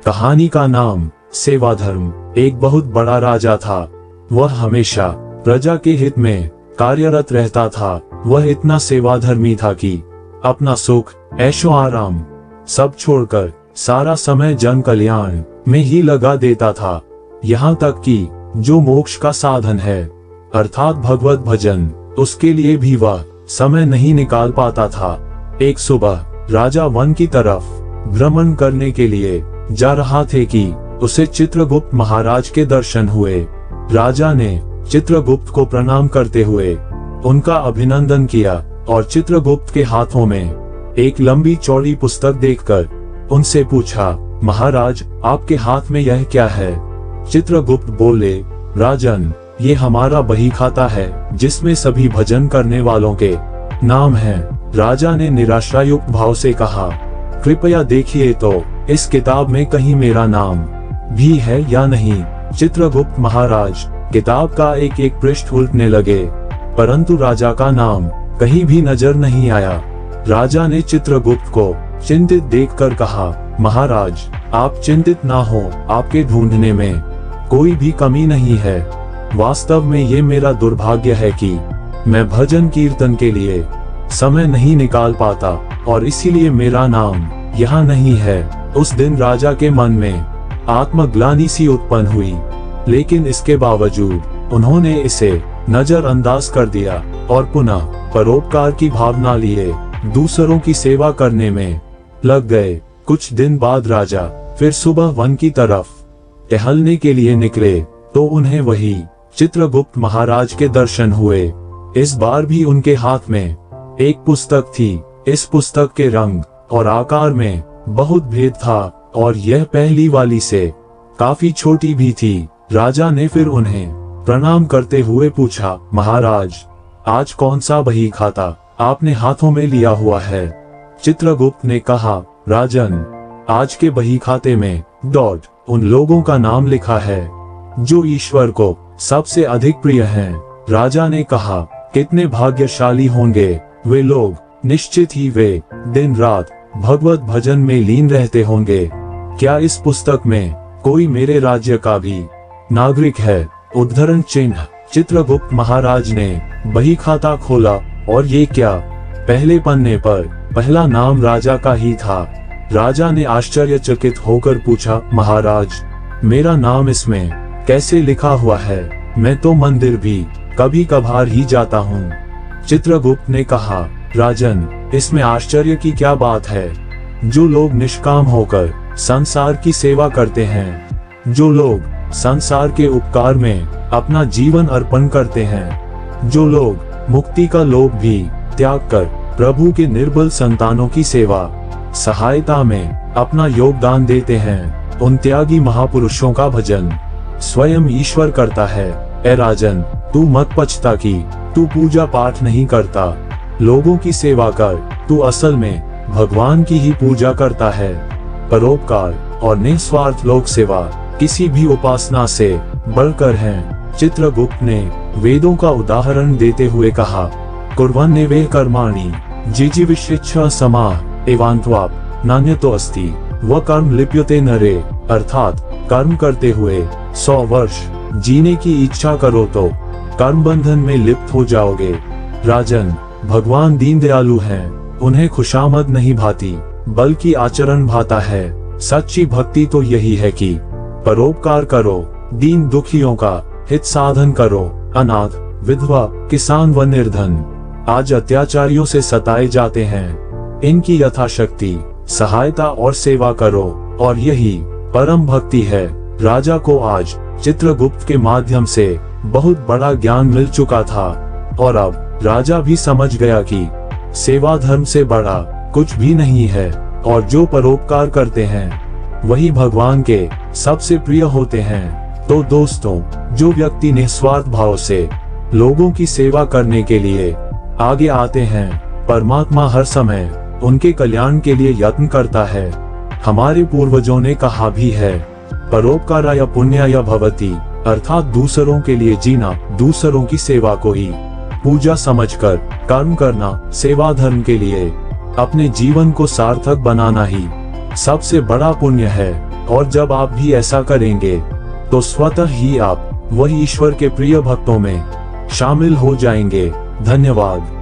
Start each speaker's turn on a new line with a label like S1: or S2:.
S1: कहानी का नाम सेवाधर्म। एक बहुत बड़ा राजा था। वह हमेशा प्रजा के हित में कार्यरत रहता था। वह इतना सेवाधर्मी था कि अपना सुख, ऐशो आराम सब छोड़कर सारा समय जन कल्याण में ही लगा देता था। यहाँ तक कि जो मोक्ष का साधन है अर्थात भगवत भजन, उसके लिए भी वह समय नहीं निकाल पाता था। एक सुबह राजा वन की तरफ भ्रमण करने के लिए जा रहा थे कि उसे चित्रगुप्त महाराज के दर्शन हुए। राजा ने चित्रगुप्त को प्रणाम करते हुए उनका अभिनंदन किया और चित्रगुप्त के हाथों में एक लंबी चौड़ी पुस्तक देखकर उनसे पूछा, महाराज आपके हाथ में यह क्या है? चित्रगुप्त बोले, राजन ये हमारा बही खाता है जिसमें सभी भजन करने वालों के नाम हैं। राजा ने निराशायुक्त भाव से कहा, कृपया देखिए तो इस किताब में कहीं मेरा नाम भी है या नहीं। चित्रगुप्त महाराज किताब का एक एक पृष्ठ उल्टने लगे, परंतु राजा का नाम कहीं भी नजर नहीं आया। राजा ने चित्रगुप्त को चिंतित देखकर कहा, महाराज आप चिंतित ना हो, आपके ढूंढने में कोई भी कमी नहीं है। वास्तव में ये मेरा दुर्भाग्य है कि मैं भजन कीर्तन के लिए समय नहीं निकाल पाता और इसीलिए मेरा नाम यहाँ नहीं है। उस दिन राजा के मन में आत्मग्लानि सी उत्पन्न हुई, लेकिन इसके बावजूद उन्होंने इसे नजरअंदाज कर दिया और पुनः परोपकार की भावना लिए दूसरों की सेवा करने में लग गए। कुछ दिन बाद राजा फिर सुबह वन की तरफ टहलने के लिए निकले तो उन्हें वही चित्रगुप्त महाराज के दर्शन हुए। इस बार भी उनके हाथ में एक पुस्तक थी। इस पुस्तक के रंग और आकार में बहुत भेद था और यह पहली वाली से काफी छोटी भी थी। राजा ने फिर उन्हें प्रणाम करते हुए पूछा, महाराज आज कौन सा बही खाता आपने हाथों में लिया हुआ है? चित्रगुप्त ने कहा, राजन आज के बही खाते में उन लोगों का नाम लिखा है जो ईश्वर को सबसे अधिक प्रिय हैं। राजा ने कहा, कितने भाग्यशाली होंगे वे लोग, निश्चित ही वे दिन रात भगवत भजन में लीन रहते होंगे। क्या इस पुस्तक में कोई मेरे राज्य का भी नागरिक है? उद्धरण चिन्ह। चित्रगुप्त महाराज ने बही खाता खोला और ये क्या? पहले पन्ने पर पहला नाम राजा का ही था। राजा ने आश्चर्यचकित होकर पूछा, महाराज मेरा नाम इसमें कैसे लिखा हुआ है? मैं तो मंदिर भी कभी कभार ही जाता हूँ। चित्रगुप्त ने कहा, राजन इसमें आश्चर्य की क्या बात है? जो लोग निष्काम होकर संसार की सेवा करते हैं, जो लोग संसार के उपकार में अपना जीवन अर्पण करते हैं, जो लोग मुक्ति का लोभ भी त्याग कर प्रभु के निर्बल संतानों की सेवा सहायता में अपना योगदान देते हैं, उन त्यागी महापुरुषों का भजन स्वयं ईश्वर करता है। ए राजन तू मत पछता कि तू पूजा पाठ नहीं करता, लोगों की सेवा कर, तू असल में भगवान की ही पूजा करता है। परोपकार और निस्वार्थ लोक सेवा किसी भी उपासना से बढ़कर है। चित्रगुप्त ने वेदों का उदाहरण देते हुए कहा, कुर्वन्नेवे कर्माणि जिजीविषेच्छा समाह एवान्त्वाप नान्यतो अस्ति व कर्म लिप्यते नरे, अर्थात कर्म करते हुए 100 वर्ष जीने की इच्छा करो तो कर्म बंधन में लिप्त हो जाओगे। राजन भगवान दीन दयालु हैं, उन्हें खुशामद नहीं भाती बल्कि आचरण भाता है। सच्ची भक्ति तो यही है कि परोपकार करो, दीन दुखियों का हित साधन करो। अनाथ, विधवा, किसान व निर्धन आज अत्याचारियों से सताए जाते हैं, इनकी यथाशक्ति सहायता और सेवा करो और यही परम भक्ति है। राजा को आज चित्रगुप्त के माध्यम से बहुत बड़ा ज्ञान मिल चुका था और अब राजा भी समझ गया कि सेवा धर्म से बड़ा कुछ भी नहीं है और जो परोपकार करते हैं वही भगवान के सबसे प्रिय होते हैं। तो दोस्तों, जो व्यक्ति निस्वार्थ भाव से लोगों की सेवा करने के लिए आगे आते हैं, परमात्मा हर समय उनके कल्याण के लिए यत्न करता है। हमारे पूर्वजों ने कहा भी है, परोपकाराय पुण्याय भवति, अर्थात दूसरों के लिए जीना, दूसरों की सेवा को ही पूजा समझकर कर्म करना, सेवा धर्म के लिए अपने जीवन को सार्थक बनाना ही सबसे बड़ा पुण्य है। और जब आप भी ऐसा करेंगे तो स्वतः ही आप वही ईश्वर के प्रिय भक्तों में शामिल हो जाएंगे। धन्यवाद।